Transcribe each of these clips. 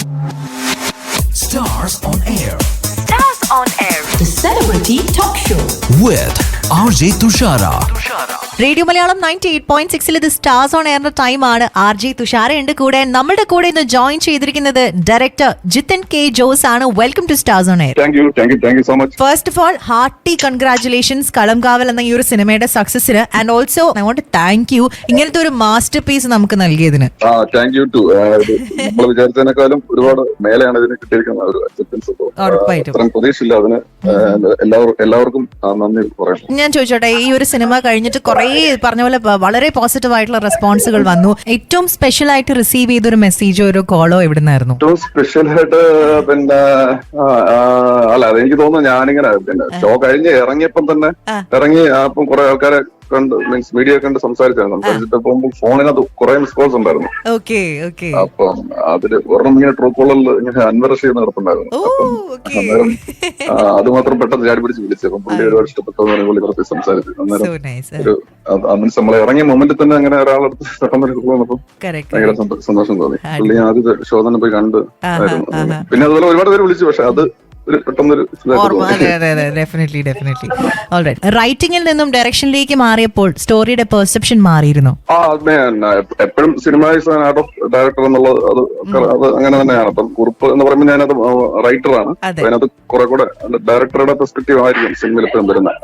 Stars on Air. Stars on Air. The Celebrity Talk Show. With RJ Tushara. Radio Malayalam 98.6 ഇത് stars on എയറിന്റെ ടൈമാണ്. R J Thushara ഉണ്ട് കൂടെ. നമ്മുടെ കൂടെ ഇന്ന് ജോയിൻ ചെയ്തിരിക്കുന്നത് ഡയറക്ടർ ജിതിൻ കെ ജോസ് ആണ്. Welcome to Stars on Air. Thank you so much. First of all hearty congratulations Kalamkaval എന്ന ഈ ഒരു സിനിമയുടെ സക്സസിന്. And also I want thank you ഇങ്ങനത്തെ ഒരു മാസ്റ്റർ പീസ് നമുക്ക് നൽകിയതിന്. Thank you too. നമ്മൾ വിചാരിച്ചതിനേക്കാളും ഒരുപാട് മേലെയാണ് ഇതിന് കിട്ടിയിരിക്കുന്ന ഒരു അക്സെപ്റ്റൻസ്. അത്രയും പ്രതീക്ഷയില്ല അതിന്. എല്ലാവർക്കും നന്ദി പറയാം. ഞാൻ ചോദിച്ചോട്ടെ, ഈ ഒരു സിനിമ കഴിഞ്ഞിട്ട് കുറെ പറഞ്ഞ പോലെ വളരെ പോസിറ്റീവ് ആയിട്ടുള്ള റെസ്പോൺസുകൾ വന്നു. ഏറ്റവും സ്പെഷ്യൽ ആയിട്ട് റിസീവ് ചെയ്ത ഒരു മെസ്സേജോ ഒരു കോളോ എവിടുന്നായിരുന്നു? ഏറ്റവും സ്പെഷ്യൽ ആയിട്ട് പിന്നെ അല്ല, അതെനിക്ക് തോന്നുന്നു ഞാനിങ്ങനെ പിന്നെ ഷോ കഴിഞ്ഞ് ഇറങ്ങിയപ്പം തന്നെ അപ്പം കുറെ ആൾക്കാരെ കണ്ട് മീൻസ് മീഡിയ കണ്ട് സംസാരിച്ചിട്ട് പോകുമ്പോൾ ഫോണിനകത്ത് കുറെ മിസ് കോൾസ് ഉണ്ടായിരുന്നു. അപ്പം അതില് ഒരെണ്ണം ഇങ്ങനെ ട്രൂ കോളറിൽ ഇങ്ങനെ അൻവർ റഷീദ് നടത്തുന്നുണ്ടായിരുന്നു. അന്നേരം അത് മാത്രം പെട്ടെന്ന് ചാടി പിടിച്ച് വിളിച്ചു. അപ്പം പുള്ളി ഒരുപാട് ഇഷ്ടപ്പെട്ടു പുള്ളി കുറച്ച് സംസാരിച്ചു. അന്നേരം ഒരു മീൻസ് നമ്മളെ ഇറങ്ങിയ മൊമെന്റിൽ തന്നെ അങ്ങനെ ഒരാളെടുത്ത് പെട്ടെന്ന് വന്നപ്പോൾ ഭയങ്കര സന്തോഷം തോന്നി. പുള്ളി ആദ്യത്തെ ഷോ തന്നെ പോയി കണ്ട് ആയിരുന്നു. പിന്നെ അതുപോലെ ഒരുപാട് പേര് വിളിച്ചു. പക്ഷെ അത് റൈറ്റിംഗിൽ നിന്നും ഡയറക്ഷനിലേക്ക് മാറിയപ്പോൾ സ്റ്റോറിയുടെ പെർസെപ്ഷൻ മാറിയിരുന്നു. എപ്പോഴും സിനിമ ആർട്ട് ഓഫ് ഡയറക്ടർ എന്നുള്ളത് അത് അങ്ങനെ തന്നെയാണ്. അപ്പം കുറിപ്പ് എന്ന് പറയുമ്പോൾ ഞാനത് റൈറ്ററാണ്. അതിനകത്ത് കുറെ കൂടെ ഡയറക്ടറുടെ പെർസ്പെക്റ്റീവ് ആയിരിക്കും സിനിമയിൽ എപ്പോഴും വരുന്നത്.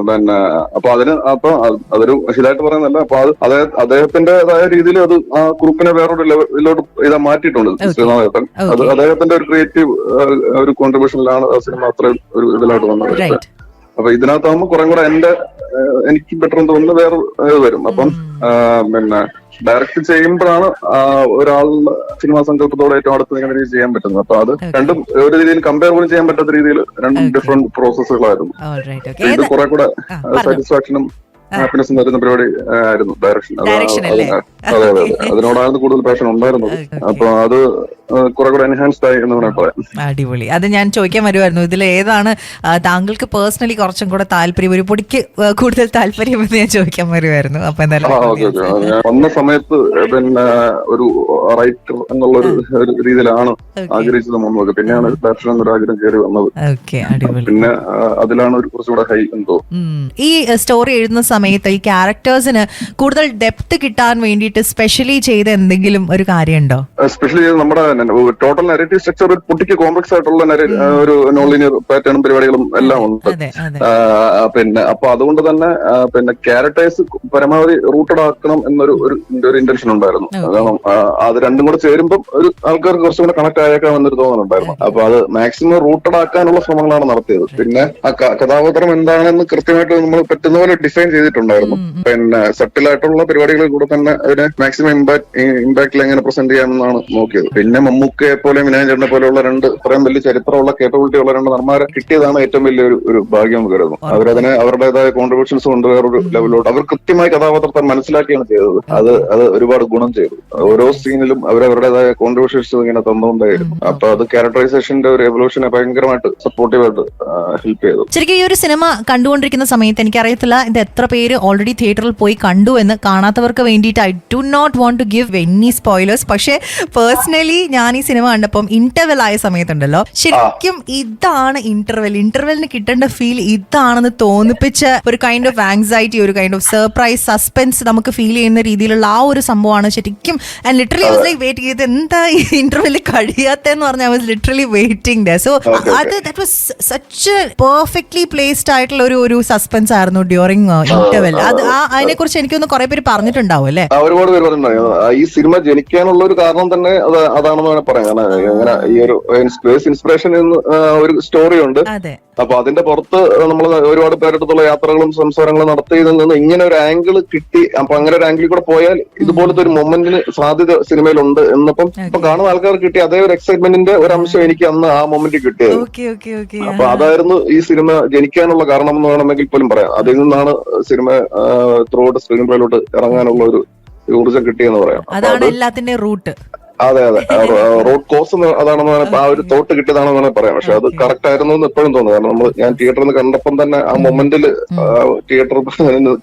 പിന്നെ അപ്പൊ അതൊരു ഇതായിട്ട് പറയുന്നതല്ല. അപ്പൊ അത് അദ്ദേഹത്തിന്റേതായ രീതിയിൽ അത് ആ കുറിപ്പിനെ വേറൊരു ലെവലിലോട്ട് ഇതാ മാറ്റിയിട്ടുണ്ട് ശ്രീനാഥേട്ടൻ. അത് അദ്ദേഹത്തിന്റെ ഒരു ക്രിയേറ്റീവ് ഒരു കോൺട്രിബ്യൂഷൻ സിനിമ അത്രയും ഒരു ഇതിലായിട്ട് വന്നത്. അപ്പൊ ഇതിനകത്താകുമ്പോൾ കുറെ കൂടെ എനിക്ക് ബെറ്റർ എന്ന് തോന്നുന്നത് വേറെ വരും. അപ്പം പിന്നെ ഡയറക്റ്റ് ചെയ്യുമ്പോഴാണ് ഒരാളുടെ സിനിമാ സങ്കല്പത്തോടെ ഏറ്റവും അടുത്ത് ഇങ്ങനെ ചെയ്യാൻ പറ്റുന്നത്. അപ്പൊ അത് രണ്ടും ഒരു രീതിയിൽ കമ്പയർ പോലും ചെയ്യാൻ പറ്റാത്ത രീതിയിൽ രണ്ടും ഡിഫറെന്റ് പ്രോസസ്സുകളായിരുന്നു. ഇത് കുറെ കൂടെ സാറ്റിസ്ഫാക്ഷനും ഹാപ്പിനെസ്സും തരുന്ന പരിപാടി ആയിരുന്നു ഡയറക്ഷൻ. അതെ അതിനോടായിരുന്നു കൂടുതൽ പാഷൻ ഉണ്ടായിരുന്നത്. അപ്പൊ അത് കുറെ കൂടെ എൻഹാൻസ്ഡ് ആയി എന്ന് വേണമെങ്കിൽ പറയാം. അടിപൊളി. അത് ഞാൻ ചോദിക്കാൻ വരുമായിരുന്നു, ഇതിൽ ഏതാണ് താങ്കൾക്ക് പേഴ്സണലി കുറച്ചും കൂടെ താല്പര്യം, ഒരു പൊടിക്ക് കൂടുതൽ താല്പര്യം എന്ന് ഞാൻ ചോദിക്കാൻ വരുമായിരുന്നു. അപ്പൊ എന്തായാലും വന്ന സമയത്ത് പിന്നെ ഒരു റൈറ്റർ എന്നുള്ള ഒരു രീതിയിലാണ് ആഗ്രഹിച്ചത് മുന്നോട്ട്. പിന്നെയാണ് ഡയറക്ഷൻ എന്നൊരു ആഗ്രഹം കയറി വന്നത്. പിന്നെ അതിലാണ് ഒരു കുറച്ചുകൂടെ ഹൈ എന്തോ. ഈ സ്റ്റോറി എഴുതുന്ന സമയത്ത് ഈ ക്യാരക്ടേഴ്സിന് കൂടുതൽ ഡെപ്ത് കിട്ടാൻ വേണ്ടിയിട്ട് സ്പെഷ്യലി ചെയ്ത എന്തെങ്കിലും ഒരു കാര്യമുണ്ടോ? സ്പെഷ്യലി നമ്മുടെ ടോട്ടൽ നെറേറ്റീവ് സ്ട്രക്ചർ ഒരു കുട്ടിക്ക് കോംപ്ലക്സ് ആയിട്ടുള്ള ഒരു നോൺ ലീനിയർ പാറ്റേണും പരിപാടികളും എല്ലാം ഉണ്ട്. പിന്നെ അപ്പൊ അതുകൊണ്ട് തന്നെ പിന്നെ ക്യാരക്ടേഴ്സ് പരമാവധി റൂട്ടഡ് ആക്കണം എന്നൊരു ഇന്റൻഷൻ ഉണ്ടായിരുന്നു. കാരണം അത് രണ്ടും കൂടെ ചേരുമ്പോൾ ഒരു ആൾക്കാർക്ക് കുറച്ചും കൂടെ കണക്ട് ആയേക്കാം എന്നൊരു തോന്നലുണ്ടായിരുന്നു. അപ്പൊ അത് മാക്സിമം റൂട്ടഡ് ആക്കാനുള്ള ശ്രമങ്ങളാണ് നടത്തിയത്. പിന്നെ ആ കഥാപാത്രം എന്താണെന്ന് കൃത്യമായിട്ട് നമ്മൾ പറ്റുന്ന പോലെ ഡിസൈൻ ചെയ്തിട്ടുണ്ടായിരുന്നു. പിന്നെ സെറ്റിലായിട്ടുള്ള പരിപാടികളിൽ കൂടെ തന്നെ അതിനെ മാക്സിമം ഇമ്പാക്റ്റിൽ എങ്ങനെ പ്രസന്റ് ചെയ്യാമെന്നാണ് നോക്കിയത്. പിന്നെ മമ്മൂക്കയെ പോലെ വിനായകനെ പോലെയുള്ള ഇത്രയും വലിയ ചരിത്രമുള്ള കേപ്പബിലിറ്റി ഉള്ള രണ്ട് നടന്മാരെ കിട്ടിയതാണ് ഏറ്റവും വലിയ ഒരു ഭാഗ്യം എന്ന് കരുതുന്നു. അവരതിനെ അവരുടേതായ കോൺട്രിബ്യൂഷൻസ് കൊണ്ട് വേറൊരു ലെവലിലോട്ട് അവർ കൃത്യമായി കഥാപാത്രത്തെ മനസ്സിലാക്കിയാണ് ചെയ്തത്. അത് ഒരുപാട് ഗുണം ചെയ്തു. ഓരോ സീനിലും അവരവരുടേതായ കോൺട്രിബ്യൂഷൻസ് ഇങ്ങനെ തന്നുകൊണ്ടേയിരുന്നു. അപ്പൊ അത് ക്യാരക്ടറൈസേഷന്റെ ഒരു എവല്യൂഷനെ ഭയങ്കരമായിട്ട് സപ്പോർട്ടീവായിട്ട് ഹെൽപ്പ് ചെയ്തു. ശരിക്കും ഈ ഒരു സിനിമ കണ്ടുകൊണ്ടിരിക്കുന്ന സമയത്ത് എനിക്കറിയത്തില്ല ഇത് എത്ര പേര് ഓൾറെഡി തിയേറ്ററിൽ പോയി കണ്ടു എന്ന്. കാണാത്തവർക്ക് വേണ്ടിയിട്ട് I do not want to give any spoilers. പക്ഷേ പേഴ്സണലി ഞാൻ ഈ സിനിമ കണ്ടപ്പം ഇന്റർവെൽ ആയ സമയത്തുണ്ടല്ലോ, ശരിക്കും ഇതാണ് ഇന്റർവെല്ലിന് കിട്ടേണ്ട ഫീൽ ഇതാണെന്ന് തോന്നിപ്പിച്ച ഒരു കൈൻഡ് ഓഫ് ആങ്സൈറ്റി, ഒരു കൈൻഡ് ഓഫ് സർപ്രൈസ്, സസ്പെൻസ് നമുക്ക് ഫീൽ ചെയ്യുന്ന രീതിയിലുള്ള ആ ഒരു സംഭവമാണ് ശരിക്കും. And literally was like wait ചെയ്ത് എന്താ ഇന്റർവെല്ലിൽ കഴിയാത്തെന്ന് പറഞ്ഞാൽ I was literally waiting the. So അത് that was such perfectly placed ആയിട്ടുള്ള ഒരു സസ്പെൻസ് ആയിരുന്നു ഡ്യൂറിംഗ് ഇന്റർവെൽ. അതിനെ കുറിച്ച് എനിക്കൊന്ന് കുറെ പേര് പറഞ്ഞിട്ടുണ്ടാവും അല്ലെ? ഒരുപാട് പേര് പറഞ്ഞിട്ടുണ്ടാവും. ഈ സിനിമ ജനിക്കാനുള്ള ഒരു കാരണം തന്നെ അതാണെന്ന് വേണം പറയാം. അങ്ങനെ ഈ ഒരു ഇൻസ്പിറേഷൻ ഒരു സ്റ്റോറി ഉണ്ട്. അപ്പൊ അതിന്റെ പുറത്ത് നമ്മൾ ഒരുപാട് പേരെടുത്തുള്ള യാത്രകളും സംസാരങ്ങളും നടത്തിയതിൽ നിന്ന് ഇങ്ങനെ ഒരു ആംഗിൾ കിട്ടി. അപ്പൊ അങ്ങനെ ഒരു ആംഗിളിൽ കൂടെ പോയാൽ ഇതുപോലത്തെ ഒരു മൊമെന്റിന് സാധ്യത സിനിമയിലുണ്ട് എന്നപ്പം ഇപ്പൊ കാണുന്ന ആൾക്കാർക്ക് കിട്ടിയ അതേ ഒരു എക്സൈറ്റ്മെന്റിന്റെ ഒരു അംശം എനിക്ക് അന്ന് ആ മൊമെന്റ് കിട്ടിയത്. അപ്പൊ അതായിരുന്നു ഈ സിനിമ ജനിക്കാനുള്ള കാരണം എന്ന് വേണമെങ്കിൽ പോലും പറയാം. അതിൽ നിന്നാണ് സിനിമ ത്രൂ ഔട്ട് സ്ക്രീൻ പ്ലേയിലോട്ട് ഇറങ്ങാനുള്ള ഒരു ഊർജ്ജം കിട്ടിയെന്ന് പറയാം. അതാണ് എല്ലാത്തിന്റെ റൂട്ട്. അതെ റോഡ് കോഴ്സ് അതാണെന്ന് ആ ഒരു തോട്ട് കിട്ടിയതാണെന്ന് വേണമെങ്കിൽ പറയാം. പക്ഷെ അത് കറക്റ്റ് ആയിരുന്നു എന്ന് എപ്പോഴും തോന്നുന്നു. കാരണം ഞാൻ തിയേറ്ററിൽ നിന്ന് കണ്ടപ്പം തന്നെ ആ മൊമെന്റിൽ തിയേറ്റർ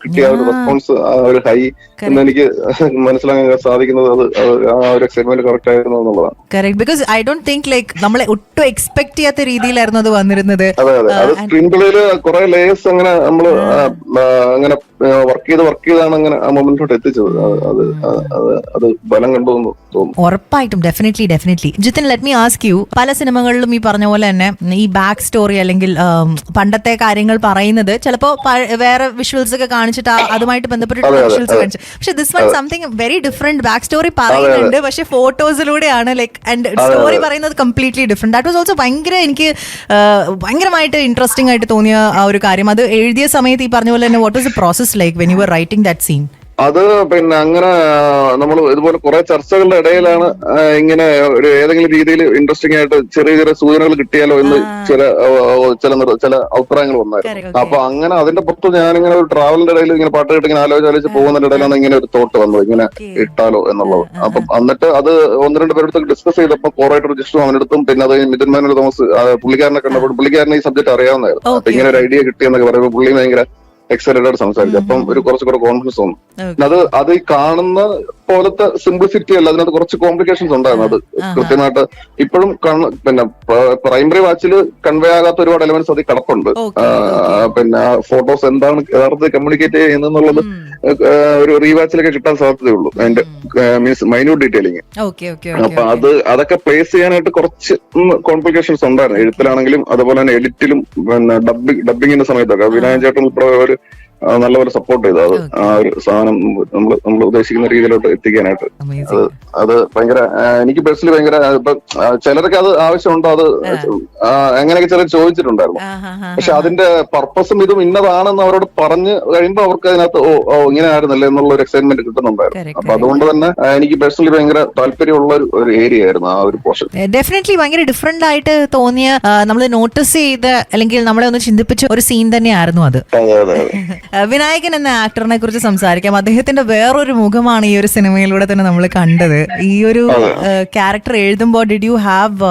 കിട്ടിയ ഒരു റെസ്പോൺസ്, ആ ഒരു ഹൈ എന്ന് എനിക്ക് മനസ്സിലാക്കാൻ സാധിക്കുന്നത് അത് ആ ഒരു എക്സൈറ്റ്മെന്റ് കറക്റ്റ് ആയിരുന്നു എന്നുള്ളതാണ്. Correct, because I don't think like നമ്മളെ ഒട്ടും എക്സ്പെക്ട് ചെയ്യാത്ത രീതിയിലായിരുന്നു അത് വന്നിരുന്നത്. അതെ അത് സ്ക്രീൻ പ്ലേയില് കുറെ ലേയേഴ്സ് അങ്ങനെ നമ്മള് അങ്ങനെ വർക്ക് ചെയ്താണ് അങ്ങനെ ആ മൊമെന്റിലോട്ട് എത്തിച്ചത്. അത് ബലം കണ്ടു എന്ന് തോന്നുന്നു. ഉറപ്പായിട്ടും, definitely. Jithin, let me ask you, പല സിനിമകളിലും ഈ പറഞ്ഞ പോലെ തന്നെ ഈ ബാക്ക് സ്റ്റോറി അല്ലെങ്കിൽ പണ്ടത്തെ കാര്യങ്ങൾ പറയുന്നത് ചിലപ്പോ വേറെ വിഷ്വൽസ് ഒക്കെ കാണിച്ചിട്ട് അതുമായിട്ട് ബന്ധപ്പെട്ടിട്ടുള്ള വിഷ്വൽസ് കാണിച്ചു. പക്ഷെ this one something very different. Back story പറയുന്നുണ്ട്, പക്ഷെ ഫോട്ടോസിലൂടെയാണ് ലൈക്ക്, ആൻഡ് സ്റ്റോറി പറയുന്നത് completely different. That was also എനിക്ക് ഭയങ്കരമായിട്ട് ഇൻട്രസ്റ്റിംഗ് ആയിട്ട് തോന്നിയ ആ ഒരു കാര്യം. അത് എഴുതിയ സമയത്ത് ഈ പറഞ്ഞ പോലെ തന്നെ what was the process like when you were writing that scene? അത് പിന്നെ അങ്ങനെ നമ്മൾ ഇതുപോലെ കുറെ ചർച്ചകളുടെ ഇടയിലാണ് ഇങ്ങനെ ഒരു ഏതെങ്കിലും രീതിയിൽ ഇൻട്രസ്റ്റിംഗ് ആയിട്ട് ചെറിയ സൂചനകൾ കിട്ടിയാലോ എന്ന് ചില അഭിപ്രായങ്ങൾ വന്നായിരുന്നു. അപ്പൊ അങ്ങനെ അതിന്റെ പുറത്ത് ഞാനിങ്ങനെ ഒരു ട്രാവലിന്റെ ഇടയിൽ ഇങ്ങനെ പാട്ട് കേട്ട് ഇങ്ങനെ ആലോചിച്ച് പോകുന്നതിന്റെ ഇടയിലാണ് ഇങ്ങനെ ഒരു തോട്ട് വന്നത്, ഇങ്ങനെ ഇട്ടാലോ എന്നുള്ളത്. അപ്പം എന്നിട്ട് അത് ഒന്ന് രണ്ട് പേരെടുത്ത് ഡിസ്കസ് ചെയ്തപ്പോൾ കോറായിട്ട് ജസ്റ്റ് അവനെടുത്തും പിന്നെ അത് മിഥുൻ മാനുവൽ തോമസ് പുള്ളിക്കാരനെ കണ്ടപ്പോൾ പുള്ളിക്കാരനെ ഈ സബ്ജക്ട് അറിയാവുന്നതായിരുന്നു. അപ്പൊ ഇങ്ങനെ ഒരു ഐഡിയ കിട്ടിയെന്നൊക്കെ പറയുമ്പോൾ പുള്ളി ഭയങ്കര എക്സൈറ്റഡ് ആയിട്ട് സംസാരിച്ചു. അപ്പം ഒരു കുറച്ചുകൂടെ കോൺഫിഡൻസ് തോന്നും. അത് ഈ കാണുന്ന പോലത്തെ സിംപ്ലിസിറ്റി അല്ല, അതിനകത്ത് കുറച്ച് കോംപ്ലിക്കേഷൻസ് ഉണ്ടായിരുന്നു. അത് കൃത്യമായിട്ട് ഇപ്പോഴും പിന്നെ പ്രൈമറി വാച്ചിൽ കൺവേ ആകാത്ത ഒരുപാട് എലമെന്റ്സ് അതിൽ കിടപ്പുണ്ട്. പിന്നെ ഫോട്ടോസ് എന്താണ് യഥാർത്ഥത്തിൽ കമ്മ്യൂണിക്കേറ്റ് ചെയ്യുന്നുള്ളത് ഒരു റീവാച്ചിലൊക്കെ കിട്ടാൻ സാധ്യതയുള്ളൂ, അതിന്റെ മീൻസ് മൈന്യൂട്ട് ഡീറ്റെയിലിംഗ്. അപ്പൊ അതൊക്കെ പ്ലേസ് ചെയ്യാനായിട്ട് കുറച്ച് കോംപ്ലിക്കേഷൻസ് ഉണ്ടായിരുന്നു എഴുത്തിലാണെങ്കിലും അതുപോലെ തന്നെ എഡിറ്റിലും പിന്നെ ഡബിങ്ങിന്റെ സമയത്തൊക്കെ വിനായകൻ ചേട്ടൻ ഉൾപ്പെടെ ഒരു നല്ലപോലെ സപ്പോർട്ട് ചെയ്തു. അത് ആ ഒരു സാധനം നമ്മൾ ഉദ്ദേശിക്കുന്ന രീതിയിലോട്ട് എത്തിക്കാനായിട്ട് അത് ഭയങ്കര എനിക്ക് പേഴ്സണലി ഭയങ്കര ഇപ്പൊ ചിലർക്ക് അത് ആവശ്യമുണ്ടോ, അത് അങ്ങനെയൊക്കെ ചിലർ ചോദിച്ചിട്ടുണ്ടായിരുന്നു. പക്ഷെ അതിന്റെ പർപ്പസും ഇതും ഇന്നതാണെന്ന് അവരോട് പറഞ്ഞു കഴിയുമ്പോൾ അവർക്ക് അതിനകത്ത് ഓ ഇങ്ങനെ ആയിരുന്നല്ലേ എന്നുള്ള ഒരു എക്സൈറ്റ്മെന്റ് കിട്ടുന്നുണ്ടായിരുന്നു. അപ്പൊ അതുകൊണ്ട് തന്നെ എനിക്ക് പേഴ്സണലി ഭയങ്കര താല്പര്യമുള്ള ഒരു ഏരിയ ആയിരുന്നു ആ ഒരു പോർഷൻ. ഡെഫിനറ്റ്ലി ഭയങ്കര ഡിഫറെന്റ് ആയിട്ട് തോന്നിയ, നമ്മൾ നോട്ടീസ് ചെയ്ത അല്ലെങ്കിൽ നമ്മളെ ഒന്ന് ചിന്തിപ്പിച്ച ഒരു സീൻ തന്നെയായിരുന്നു അത്. വിനായകൻ എന്ന ആക്ടറിനെ കുറിച്ച് സംസാരിക്കാം. അദ്ദേഹത്തിന്റെ വേറൊരു മുഖമാണ് ഈ ഒരു സിനിമയിലൂടെ തന്നെ നമ്മൾ കണ്ടത്. ഈ ഒരു ക്യാരക്ടർ എഴുതുമ്പോൾ did you have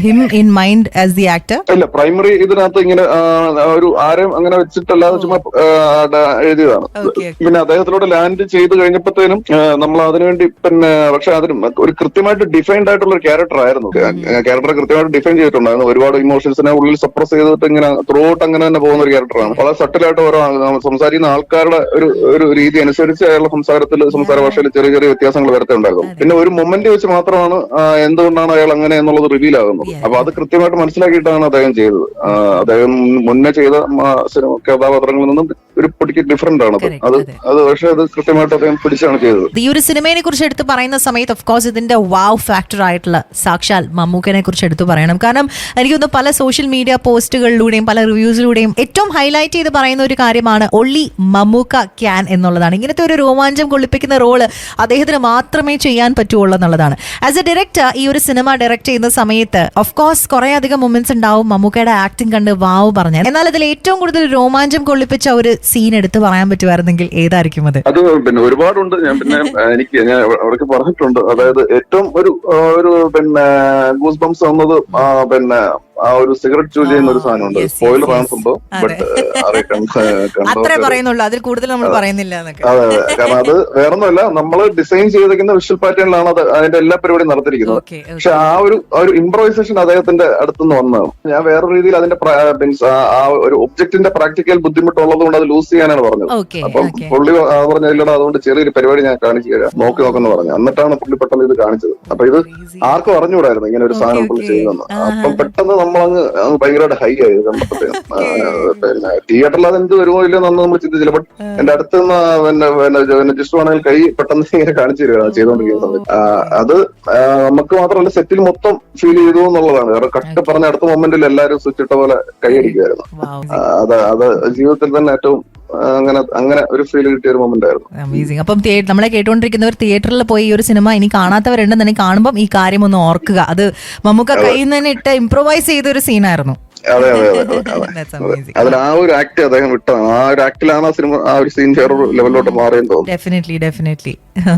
him in mind as the actor? ഇല്ല, പ്രൈമറി ഇതിനകത്ത് ഇങ്ങനെ ഒരു ആരെയും അങ്ങനെ വെച്ചിട്ടല്ലാതെ ചുമ്മാ എഴുതിയതാണ്. പിന്നെ അദ്ദേഹത്തിലൂടെ ലാൻഡ് ചെയ്ത് കഴിഞ്ഞപ്പോഴത്തേനും നമ്മൾ അതിനുവേണ്ടി പിന്നെ പക്ഷെ അതിന് ഒരു കൃത്യമായിട്ട് ഡിഫൈൻഡ് ആയിട്ടുള്ള ഒരു ക്യാരക്ടർ ആയിരുന്നു. ക്യാരക്ടറെ കൃത്യമായിട്ട് ഡിഫൈൻ ചെയ്തിട്ടുണ്ടായിരുന്നു. ഒരുപാട് ഇമോഷൻസിനെ ഉള്ളിൽ സപ്രസ് ചെയ്തിട്ട് ഇങ്ങനെ ത്രൂ ഔട്ട് അങ്ങനെ തന്നെ പോകുന്ന ഒരു ക്യാരക്ടറാണ്. വളരെ സട്ടിലായിട്ട് ഓരോ സംസാരിക്കുന്ന ആൾക്കാരുടെ ഒരു രീതി അനുസരിച്ച് അയാളുടെ സംസാര ഭാഷയിൽ ചെറിയ വ്യത്യാസങ്ങൾ വരുത്തുണ്ടായിരുന്നു. പിന്നെ ഒരു മൊമെന്റ് വെച്ച് മാത്രമാണ് എന്തുകൊണ്ടാണ് അയാൾ അങ്ങനെ എന്നുള്ളത് റിവീൽ ആകുന്നത്. അപ്പൊ അത് കൃത്യമായിട്ട് മനസ്സിലാക്കിയിട്ടാണ് അദ്ദേഹം ചെയ്തത്. അദ്ദേഹം മുന്നേ ചെയ്ത സിനിമ കഥാപാത്രങ്ങളിൽ നിന്നും ഒരു പൊടിക്ക് ഡിഫറെന്റ് ആണ് അത് പക്ഷെ അത് കൃത്യമായിട്ട് അദ്ദേഹം പിടിച്ചാണ് ചെയ്തത്. ഈ ഒരു സിനിമയെ കുറിച്ച് എടുത്ത് പറയുന്ന സമയത്ത് ഓഫ് കോഴ്സ് ഇതിന്റെ വാവ് ഫാക്ടർ ആയിട്ടുള്ള സാക്ഷാൽ മമ്മൂക്കനെ കുറിച്ച് എടുത്തു പറയണം. കാരണം എനിക്കൊന്ന് പല സോഷ്യൽ മീഡിയ പോസ്റ്റുകളിലൂടെയും പല റിവ്യൂസിലൂടെയും ഏറ്റവും ഹൈലൈറ്റ് ചെയ്ത് പറയുന്ന ഒരു കാര്യമാണ് ഒള്ളി മമ്മൂക്ക ക്യാൻ എന്നുള്ളതാണ്. ഇങ്ങനത്തെ ഒരു രോമാഞ്ചം കൊള്ളിപ്പിക്കുന്ന റോള് അദ്ദേഹത്തിന് മാത്രമേ ചെയ്യാൻ പറ്റുള്ളൂ എന്നുള്ളതാണ്. ആസ് എ ഡയറക്ടർ ഈ ഒരു സിനിമ ഡയറക്ട് ചെയ്യുന്ന സമയത്ത് ഓഫ് കോഴ്സ് കുറെ അധികം മൊമെന്റ്സ് ഉണ്ടാവും മമ്മൂക്കയുടെ ആക്ടിങ് കണ്ട് വാവ് പറഞ്ഞാൽ. എന്നാൽ അതിൽ ഏറ്റവും കൂടുതൽ രോമാഞ്ചം കൊള്ളിപ്പിച്ച ഒരു സീൻ എടുത്ത് പറയാൻ പറ്റുമായിരുന്നെങ്കിൽ ഏതായിരിക്കും അത്? അത് പിന്നെ ഒരുപാടുണ്ട്. ഞാൻ അവിടെ പറഞ്ഞിട്ടുണ്ട്. അതായത് ഏറ്റവും ഒരു പിന്നെ ഗൂസ് ബംസ് വന്നത് പിന്നെ ആ ഒരു സിഗരറ്റ് ചൂല് ചെയ്യുന്ന ഒരു സാധനമുണ്ട്. സ്പോയിലർ ആണ് സംഭവം, ബട്ട് അത്രേ പറയുന്നുള്ളൂ, അതിൽ കൂടുതൽ നമ്മൾ പറയുന്നില്ല. അതെ, കാരണം അത് വേറൊന്നുമല്ല, നമ്മൾ ഡിസൈൻ ചെയ്തിരിക്കുന്ന വിഷ്വൽ പാറ്റേണിലാണ് അത് അതിന്റെ എല്ലാ പരിപാടിയും നടത്തിയിരിക്കുന്നത്. പക്ഷെ ആ ഒരു ഇംപ്രവൈസേഷൻ അദ്ദേഹത്തിന്റെ അടുത്തുനിന്ന് വന്നതാണ്. ഞാൻ വേറൊരു രീതിയിൽ അതിന്റെ ആ ഒരു ഒബ്ജക്റ്റിന്റെ പ്രാക്ടിക്കൽ ബുദ്ധിമുട്ടുള്ളത് കൊണ്ട് അത് ലൂസ് ചെയ്യാനാണ് പറഞ്ഞത്. അപ്പം പുള്ളി പറഞ്ഞില്ലടാ അതുകൊണ്ട് ചെറിയൊരു പരിപാടി ഞാൻ കാണിച്ചു തരാം, നോക്കുന്നു പറഞ്ഞു. എന്നിട്ടാണ് പുള്ളി പെട്ടെന്ന് ഇത് കാണിച്ചത്. അപ്പൊ ഇത് ആർക്കും അറിഞ്ഞുകൂടായിരുന്നു ഇങ്ങനെ ഒരു സാധനം പുള്ളി ചെയ്യുന്നത്. അപ്പം പെട്ടെന്ന് നമ്മളങ്ങ് ഭയങ്കരമായിട്ട് ഹൈ ആയത് കണ്ടപ്പോഴത്തേക്കും. പിന്നെ തിയേറ്ററിൽ അതെന്ത് വരുമോ ഇല്ലെന്ന് നമ്മൾ ചിന്തിച്ചില്ല. ബട്ട് എന്റെ അടുത്ത് പിന്നെ ജസ്റ്റ് വേണമെങ്കിൽ കൈ പെട്ടെന്ന് ഇങ്ങനെ കാണിച്ചു തരിക ചെയ്തുകൊണ്ടിരിക്കുന്ന സമയത്ത്. അത് നമുക്ക് മാത്രമല്ല സെറ്റിൽ മൊത്തം ഫീൽ ചെയ്തു എന്നുള്ളതാണ്. കാരണം കട്ട് പറഞ്ഞ അടുത്ത മൊമെന്റിൽ എല്ലാവരും സ്വിച്ച് ഇട്ട പോലെ കൈയടിക്കുമായിരുന്നു. അത് ജീവിതത്തിൽ തന്നെ ഏറ്റവും അങ്ങനെ ഒരു ഫീൽ കിട്ടിയ ഒരു മൊമെന്റ് ആയിരുന്നു. അമേസിംഗ്. അപ്പം നമ്മളെ കേട്ടുകൊണ്ടിരിക്കുന്നവർ തിയേറ്ററിൽ പോയി ഈ ഒരു സിനിമ ഇനി കാണാത്തവരുണ്ടെന്ന് കാണുമ്പോൾ ഈ കാര്യം ഒന്ന് ഓർക്കുക. അത് മമ്മൂക്ക കയ്യിൽ നിന്ന് തന്നെ ഇട്ട് ഇംപ്രൂവൈസ് ചെയ്ത ഒരു സീനായിരുന്നു. അതെ അതെ അതെ That's അതെ amazing. അതിൽ ആ ഒരു ആക്ട് അദ്ദേഹം വിട്ടതാണ്. ആ ഒരു ആക്ടിലാണ് ആ സിനിമ ആ ഒരു സീൻ വേറൊരു ലെവലിലോട്ട് മാറിയെന്ന് തോന്നുന്നു. Definitely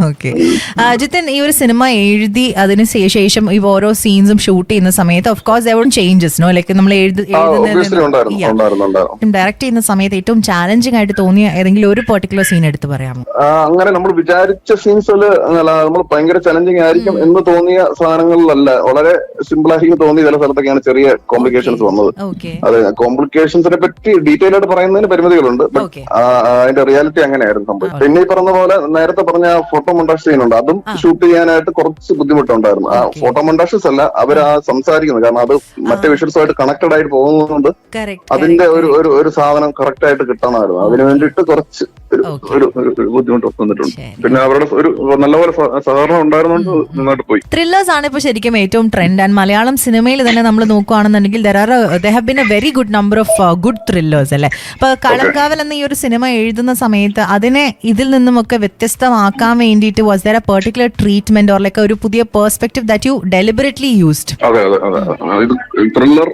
okay. ജിത്തിൻ, ഈ ഒരു സിനിമ എഴുതി അതിന് ശേഷം ഈ ഓരോ സീൻസും ഷൂട്ട് ചെയ്യുന്ന സമയത്ത് of course there were changes, no? Like നമ്മൾ ഡയറക്ട് ചെയ്യുന്ന സമയത്ത് ഏറ്റവും ചാലഞ്ചിങ് ആയിട്ട് തോന്നിയ ഏതെങ്കിലും ഒരു പെർട്ടിക്കുലർ സീൻ എടുത്ത് പറയാമോ? അങ്ങനെ നമ്മൾ വിചാരിച്ച സീൻസിൽ നമ്മൾ ഭയങ്കര ചലഞ്ചിങ് ആയിരിക്കും എന്ന് തോന്നിയ സാധനങ്ങളിലല്ല, വളരെ സിമ്പിൾ ആയി തോന്നിയ ചില സ്ഥലത്തൊക്കെയാണ് ചെറിയ കോംപ്ലിക്കേഷൻസ് വന്നത്. അത് കോംപ്ലിക്കേഷൻസിനെ പറ്റി ഡീറ്റെയിൽ ആയിട്ട് പറയുന്നതിന് പരിമിതികളുണ്ട്. അതിന്റെ റിയാലിറ്റി അങ്ങനെയായിരുന്നു സംഭവം. പിന്നെ ഈ പറഞ്ഞ പോലെ നേരത്തെ പറഞ്ഞ ഫോട്ടോ മൊണ്ടാഷ് സീനുണ്ട്, അതും ഷൂട്ട് ചെയ്യാനായിട്ട് കുറച്ച് ബുദ്ധിമുട്ടുണ്ടായിരുന്നു. ആ ഫോട്ടോ മൊണ്ടാഷസ് അല്ല, അവർ ആ സംസാരിക്കുന്നത്, കാരണം അത് മറ്റേ വിഷ്വൽസുമായിട്ട് കണക്റ്റഡ് ആയിട്ട് പോകുന്നതുകൊണ്ട് അതിന്റെ ഒരു സാധനം കറക്റ്റ് ആയിട്ട് കിട്ടണമായിരുന്നു. അതിന് വേണ്ടിയിട്ട് കുറച്ച് ഒരു ബുദ്ധിമുട്ട് വന്നിട്ടുണ്ട്. പിന്നെ അവരുടെ ഒരു നല്ലപോലെ സഹകരണം ഉണ്ടായിരുന്നുകൊണ്ട് നന്നായിട്ട് പോയി. ത്രില്ലേഴ്സ് ആണ് ഇപ്പൊ ശരിക്കും ഏറ്റവും ട്രെൻഡ്. ആൻഡ് മലയാളം സിനിമയിൽ തന്നെ നമ്മൾ നോക്കുകയാണെന്നുണ്ടെങ്കിൽ there have been a very good number of good thrillers അല്ലെ. അപ്പൊ കളംകാവൽ എന്ന ഈ ഒരു സിനിമ എഴുതുന്ന സമയത്ത് അതിനെ ഇതിൽ നിന്നുമൊക്കെ വ്യത്യസ്തമാക്കാൻ വേണ്ടിയിട്ട് was there a particular treatment or like ഒരു പുതിയ perspective that you deliberately used? അതെ അതെ അതെ, ഇത് ത്രില്ലർ,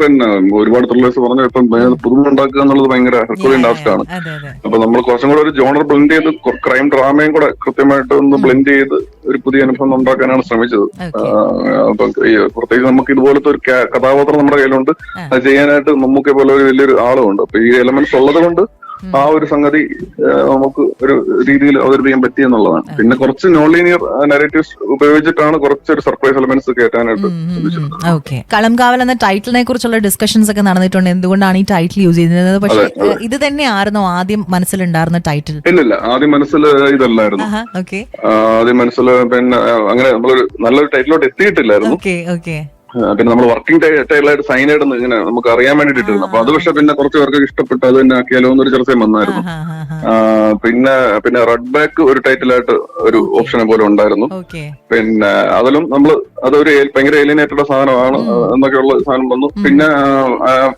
പിന്നെ ഒരുപാട് ത്രില്ലേഴ്സ് പറഞ്ഞ ഇപ്പം പുതുമ ഉണ്ടാക്കുക എന്നുള്ളത് ഭയങ്കര ടാസ്ക് ആണ്. അപ്പൊ നമ്മൾ കുറച്ചും കൂടെ ഒരു ജോണർ ബ്ലെൻഡ് ചെയ്ത് ക്രൈം ഡ്രാമയും കൂടെ കൃത്യമായിട്ട് ഒന്ന് ബ്ലെൻഡ് ചെയ്ത് ഒരു പുതിയ അനുഭവം ഉണ്ടാക്കാനാണ് ശ്രമിച്ചത്. അപ്പം പ്രത്യേകിച്ച് നമുക്ക് ഇതുപോലത്തെ ഒരു കഥാപാത്രം നമ്മുടെ കയ്യിലുണ്ട്, അത് ചെയ്യാനായിട്ട് മമ്മൂക്കെ പോലെ ഒരു വലിയൊരു ആളുമുണ്ട്. അപ്പൊ ഈ എലമെന്റ്സ് ഉള്ളത് കൊണ്ട് ആ ഒരു സംഗതി നമുക്ക് ഒരു രീതിയിൽ അവതരിപ്പിക്കാൻ പറ്റിയെന്നുള്ളതാണ്. പിന്നെ കുറച്ച് നോൺ ലീനിയർ നരേറ്റീവ്സ് ഉപയോഗിച്ചിട്ടാണ് കുറച്ചൊരു സർപ്രൈസ് എലമെന്റ്സ് കയറ്റാനായിട്ട് ശ്രമിച്ചത്. കളംകാവൽ എന്ന ടൈറ്റിലിനെ കുറിച്ചുള്ള ഡിസ്കഷൻസ് ഒക്കെ നടന്നിട്ടുണ്ട്, എന്തുകൊണ്ടാണ് ഈ ടൈറ്റിൽ യൂസ് ചെയ്യുന്നത്. പക്ഷേ ഇത് തന്നെയായിരുന്നു ആദ്യം മനസ്സിലുണ്ടായിരുന്ന ടൈറ്റിൽ? ഇല്ലില്ല, ആദ്യം മനസ്സിൽ ഇതല്ലായിരുന്നു. ആദ്യം മനസ്സിൽ പിന്നെ അങ്ങനെ നമ്മളൊരു നല്ലൊരു ടൈറ്റിലോട്ട് എത്തിയിട്ടില്ലായിരുന്നു. പിന്നെ നമ്മൾ വർക്കിംഗ് ടൈറ്റിലായിട്ട് സൈനൈഡ് ഇങ്ങനെ നമുക്ക് അറിയാൻ വേണ്ടിയിട്ടിരുന്നു. അപ്പൊ അത് പക്ഷെ പിന്നെ കുറച്ച് പേർക്ക് ഇഷ്ടപ്പെട്ട് അത് തന്നെ ആക്കിയാലോ എന്നൊരു ചർച്ചയും വന്നായിരുന്നു. പിന്നെ റെഡ് ബാക്ക് ഒരു ടൈറ്റിലായിട്ട് ഒരു ഓപ്ഷനെ പോലെ ഉണ്ടായിരുന്നു. പിന്നെ അതിലും നമ്മൾ അതൊരു ഭയങ്കര ഏലിയനേറ്റഡ് സാധനമാണ് എന്നൊക്കെയുള്ള സാധനം വന്നു.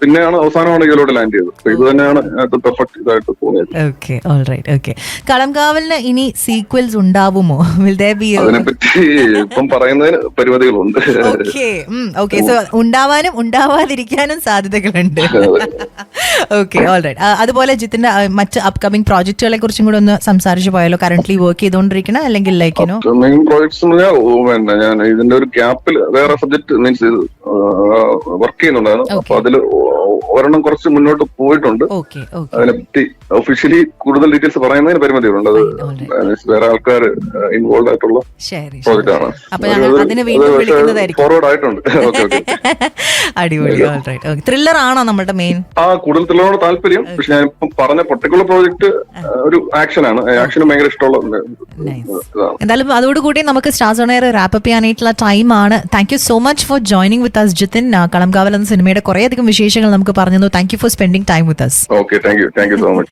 പിന്നെയാണ് അവസാനമാണ് ഇതിലോട്ട് ലാൻഡ് ചെയ്തത്. അപ്പൊ ഇത് തന്നെയാണ് പെർഫെക്റ്റ് ഇതായിട്ട് തോന്നിയത്. കളംകാവലിന് ഇനി സീക്വൽസ് ഉണ്ടാവുമോ? അതിനെപ്പറ്റി ഇപ്പം പറയുന്നതിന് പരിമിതികളുണ്ട്. സോ ഉണ്ടാവാനും ഉണ്ടാവാതിരിക്കാനും സാധ്യതകളുണ്ട്. Okay, alright. അതുപോലെ ജിത്തിന്റെ മറ്റ് അപ്കമിംഗ് പ്രോജക്റ്റുകളെ കുറിച്ചും കൂടെ ഒന്ന് സംസാരിച്ചു പോയാലോ? കറന്റ്ലി വർക്ക് ചെയ്തുകൊണ്ടിരിക്കണം അല്ലെങ്കിൽ ഞാൻ ഇതിന്റെ ഒരു ഗ്യാപ്പിൽ വേറെ സബ്ജക്ട് മീൻസ് വർക്ക് ചെയ്യുന്നുണ്ടായിരുന്നു. അപ്പൊ അതില് ഒരെണ്ണം കുറച്ച് മുന്നോട്ട് പോയിട്ടുണ്ട്. അതിനെപ്പറ്റി ഒഫീഷ്യലി കൂടുതൽ ഡീറ്റെയിൽസ് പറയുന്നതിന് പരിമിതികളുണ്ട്. അത് വേറെ ആൾക്കാർ ഇൻവോൾവ് ആയിട്ടുള്ള പ്രോജക്റ്റ് ആണ്. ഫോർവേഡ് ആയിട്ടുണ്ട്. അടിപൊളി. ത്രില്ലർ ആണോ നമ്മുടെ മെയിൻ? കൂടുതൽ ത്രില്ലറോട് താല്പര്യം. പക്ഷെ ഞാൻ ഇപ്പം പറഞ്ഞ പർട്ടിക്കുലർ പ്രോജക്ട് ഒരു ആക്ഷൻ ആണ്. ആക്ഷനും ഭയങ്കര ഇഷ്ടമുള്ള. എന്തായാലും അതോടുകൂടി നമുക്ക് Stars on Air wrap up ചെയ്യാനായിട്ടുള്ള ടൈം ആണ്. Thank you so much for joining with us Jithin. Kalamkaval എന്ന സിനിമയുടെ കുറേയധികം വിശേഷങ്ങൾ നമുക്ക് പറഞ്ഞു. Thank you for spending time with us. Okay, thank you so much.